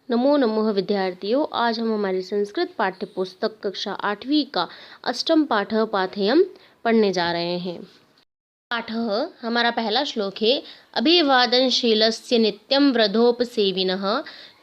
नमो नमः विद्यार्थियों, आज हम हमारी संस्कृत पाठ्य पुस्तक कक्षा 8वीं का अष्टम पाठ पाथेयम पढ़ने जा रहे हैं। पाठ हमारा पहला श्लोक है। अभिवादनशीलस्य नित्यं वृद्धोपसेविनः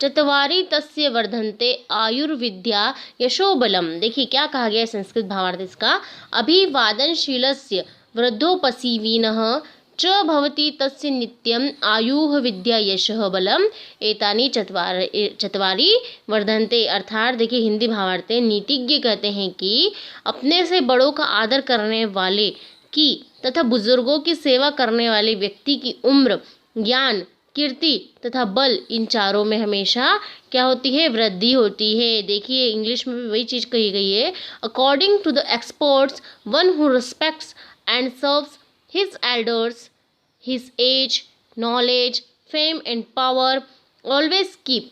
चत्वारि तस्य वर्धन्ते आयुर्विद्या यशोबलम। देखिए क्या कहा गया है संस्कृत भावार्थ इसका। अभिवादनशीलस्य वृद्धोपसेविनः च भवति तस्य नित्यं आयुः विद्या यशः बलम एतानि चत्वारि वर्धन्ते। अर्थात देखिए हिंदी भावार्थ है, नीतिज्ञ कहते हैं कि अपने से बड़ों का आदर करने वाले की तथा बुजुर्गों की सेवा करने वाले व्यक्ति की उम्र, ज्ञान, कीर्ति तथा बल, इन चारों में हमेशा क्या होती है? वृद्धि होती है। देखिए इंग्लिश में भी वही चीज़ कही गई है। According to the experts, one who respects and serves his elders, his age, knowledge, fame and power always keep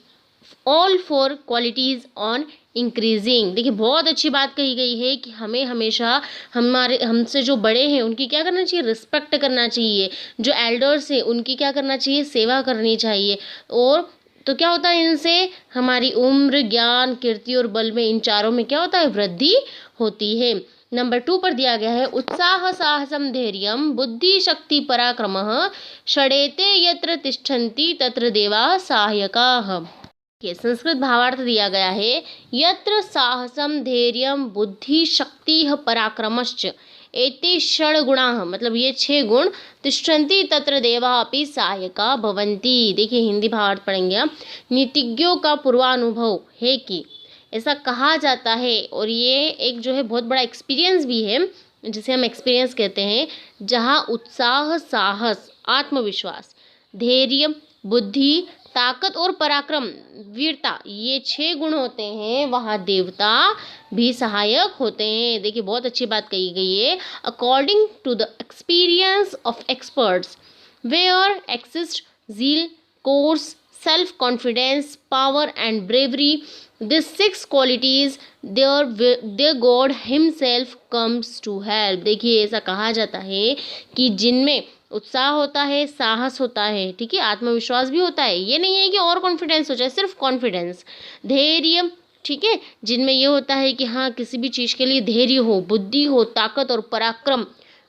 all four qualities on increasing। देखिए बहुत अच्छी बात कही गई है कि हमें हमेशा हमसे जो बड़े हैं उनकी क्या करना चाहिए? रिस्पेक्ट करना चाहिए। जो एल्डर्स हैं उनकी क्या करना चाहिए? सेवा करनी चाहिए। और तो क्या होता है? इनसे हमारी उम्र, ज्ञान, कीर्ति और बल में, इन चारों में क्या होता है? वृद्धि होती है। नंबर 2 पर दिया गया है। उत्साह साहसम धैर्यम बुद्धि शक्ति पराक्रमः षडेते यत्र तिष्ठन्ति तत्र देवाः सहायकाः। ये संस्कृत भावार्थ दिया गया है। यत्र साहसम धैर्यम बुद्धि शक्ति पराक्रमश्च एते षड गुणाः, मतलब ये 6 गुण, तिष्ठन्ति तत्र देवाः अपि सहायका भवन्ति। देखिए हिंदी भावार्थ पढ़ेंगे हम। नीतिज्ञों का पूर्वानुभव है कि ऐसा कहा जाता है, और ये एक जो है बहुत बड़ा एक्सपीरियंस भी है, जिसे हम एक्सपीरियंस कहते हैं। जहाँ उत्साह, साहस, आत्मविश्वास, धैर्य, बुद्धि, ताकत और पराक्रम, वीरता, ये 6 गुण होते हैं, वहाँ देवता भी सहायक होते हैं। देखिए बहुत अच्छी बात कही गई है। According to the experience of experts where exist zeal, courage, self confidence, power and bravery, these 6 qualities their God himself comes to help। देखिए ऐसा कहा जाता है कि जिनमें उत्साह होता है, साहस होता है, ठीक है, आत्मविश्वास भी होता है, ये नहीं है कि और कॉन्फिडेंस हो जाए, सिर्फ कॉन्फिडेंस, धैर्य, ठीक है, जिनमें ये होता है कि हाँ किसी भी चीज़ के लिए धैर्य हो, बुद्धि हो, ताकत और पराक्रम,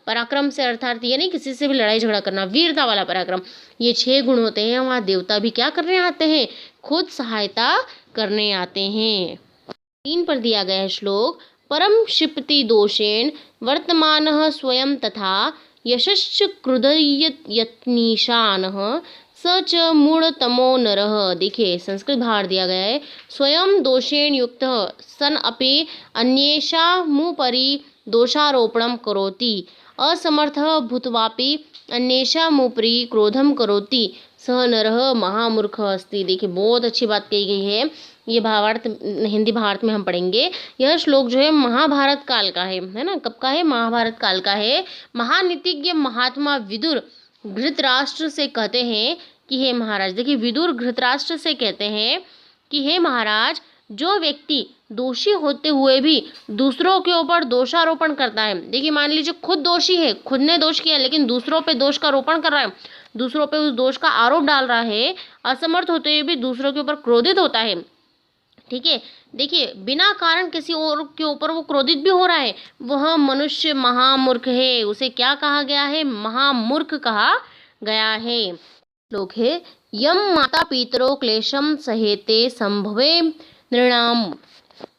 पराक्रम से अर्थात ये नहीं किसी से भी लड़ाई झगड़ा करना, वीरता वाला पराक्रम, ये 6 गुण होते हैं। वहाँ देवता भी क्या करने आते हैं? खुद सहायता करने आते हैं। 3 पर दिया गया है श्लोक। परम क्षिपति दोषेण वर्तमानः स्वयं तथा यशश्च क्रुधयत्नीशानः स च मूढ़तमो नरः। देखिए संस्कृत भार दिया गया है। स्वयं दोषेण युक्त सन अपि अन्येषामुपरि दोषारोपणं करोति असमर्थः भूत्वापि अन्येषामुपरि क्रोधं करोति सह नरः महामूर्खः अस्ति। देखिए बहुत अच्छी बात कही गई है। ये भावार्थ हिंदी भावार्थ में हम पढ़ेंगे। यह श्लोक जो है महाभारत काल का है ना? कब का है? महाभारत काल का है। महानीतिज्ञ महात्मा विदुर धृतराष्ट्र से कहते हैं कि हे महाराज, देखिए विदुर धृतराष्ट्र से कहते हैं कि हे महाराज, जो व्यक्ति दोषी होते हुए भी दूसरों के ऊपर दोषारोपण करता है, देखिए मान लीजिए खुद दोषी है, खुद ने दोष किया, लेकिन दूसरों पे दोष का आरोपण कर रहा है, दूसरों पे उस दोष का आरोप डाल रहा है, असमर्थ होते हुए भी दूसरों के ऊपर क्रोधित होता है, ठीक है, देखिए बिना कारण किसी और के ऊपर वो क्रोधित भी हो रहा है, वह मनुष्य महामूर्ख है। उसे क्या कहा गया है? महामूर्ख कहा गया है। श्लोक है। यम माता पितरो क्लेशम सहेते संभवे नृणाम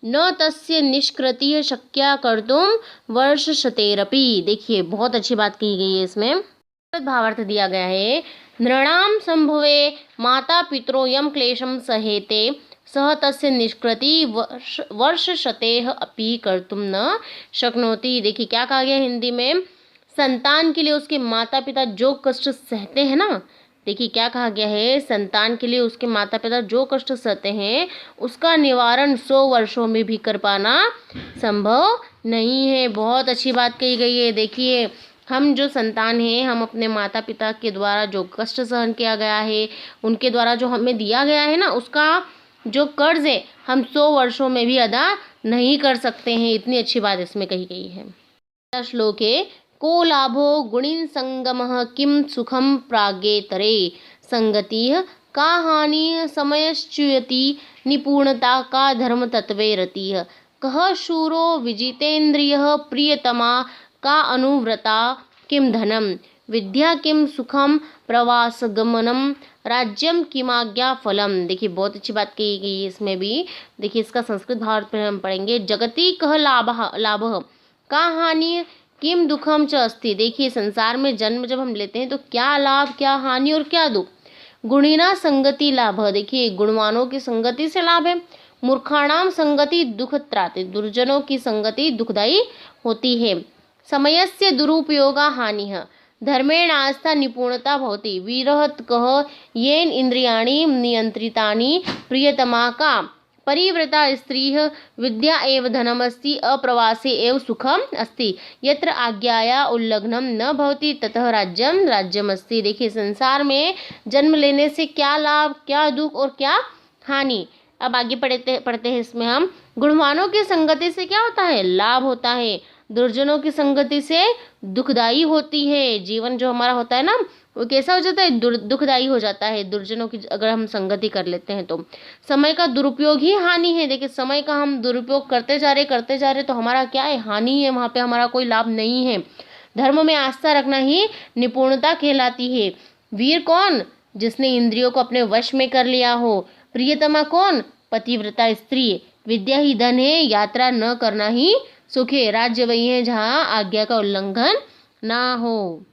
न तस्य निष्कृतिः शक्या कर्तुम वर्ष शतेरपि। देखिए बहुत अच्छी बात की गई है इसमें। भावार्थ दिया गया है। नृणाम संभवे माता पितरो यम क्लेशम सहेते सह तस्य निष्कृति वर्ष शतेः अपि कर्तुम न शक्नोति। देखिए क्या कहा गया हिंदी में? संतान के लिए उसके माता पिता जो कष्ट सहते हैं ना, देखिए क्या कहा गया है? संतान के लिए उसके माता पिता जो कष्ट सहते हैं उसका निवारण 100 वर्षों में भी कर पाना संभव नहीं है। बहुत अच्छी बात कही गई है। देखिए हम जो संतान हैं, हम अपने माता पिता के द्वारा जो कष्ट सहन किया गया है, उनके द्वारा जो हमें दिया गया है ना, उसका जो कर्ज है हम 100 वर्षों में भी अदा नहीं कर सकते हैं। इतनी अच्छी बात इसमें कही गई है। श्लोक है। को लाभो गुणिन संगमः किम सुखम प्रागेतरे संगतिः का हानि समयश्च्युति निपुणता का धर्म तत्वे रतिः कः शूरो विजितेन्द्रियः प्रियतमा का अनुव्रता किम धनम विद्या किम सुखम प्रवासगमनम राज्यम किमाज्ञा फलम। देखिए बहुत अच्छी बात कही गई है इसमें भी। देखिए इसका संस्कृत भाव पर हम पढ़ेंगे। जगति कह लाभः का हानि किम दुखम च अस्ति। देखिए संसार में जन्म जब हम लेते हैं तो क्या लाभ क्या हानि और क्या दुख। गुणिना संगति लाभ। देखिए गुणवानों की संगति से लाभ है। मूर्खाणाम संगति दुखत्राते। दुर्जनों की संगति दुखदायी होती है। समयस्य दुरुपयोगा हानिः धर्मेण आस्था निपुणता भवति। वीरहत कह येन इंद्रियाणि नियंत्रितानि प्रियतमा का परिव्रता स्त्रीः विद्या एव धनमस्ति अप्रवासे एव सुखम अस्ति यत्र आज्ञाया उल्लंघनम न भवति ततः राज्यम राज्यमस्ति। देखिए संसार में जन्म लेने से क्या लाभ क्या दुख और क्या हानि। अब आगे पढ़ते हैं इसमें हम। गुणवानों की संगति से क्या होता है लाभ होता है। दुर्जनों की संगति से दुखदाई होती है। जीवन जो हमारा होता है ना वो कैसा हो जाता है दुखदाई हो जाता है दुर्जनों की अगर हम संगति कर लेते हैं तो। समय का दुरुपयोग ही हानि है। देखिए समय का हम दुरुपयोग करते जा रहे तो हमारा क्या है हानि है। वहाँ पे हमारा कोई लाभ नहीं है। धर्म में आस्था रखना ही निपुणता कहलाती है। वीर कौन जिसने इंद्रियों को अपने वश में कर लिया हो। प्रियतमा कौन पतिव्रता स्त्री। विद्या ही धन है यात्रा न करना ही सुख है। राज्य वही है जहाँ आज्ञा का उल्लंघन ना हो।